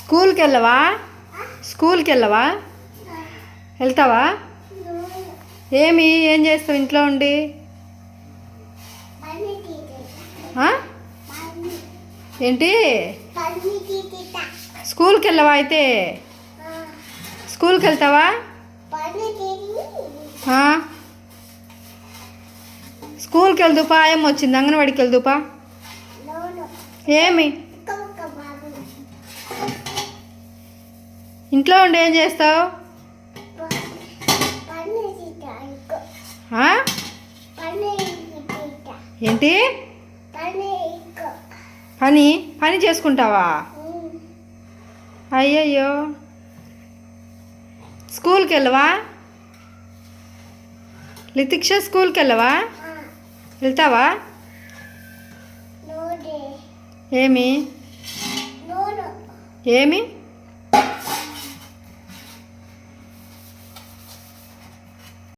స్కూల్కి వెళ్ళవా? స్కూల్కి వెళ్ళవా? వెళ్తావా? ఏం చేస్తావు ఇంట్లో ఉండి? ఆ? ఏంటి? స్కూల్కి వెళ్ళవా అయితే? స్కూల్కి వెళ్తావా? స్కూల్కి వెళ్దుపా. ఏం వచ్చింది? అంగన్వాడికి వెళ్దుపా. ఏమి ఇంట్లో ఉండి ఏం చేస్తావు? ఏంటి పని చేసుకుంటావా? అయ్యయ్యో, స్కూల్కి వెళ్ళవా? లితిక్ష స్కూల్కి వెళ్ళవా? వెళ్తావా? ఏమి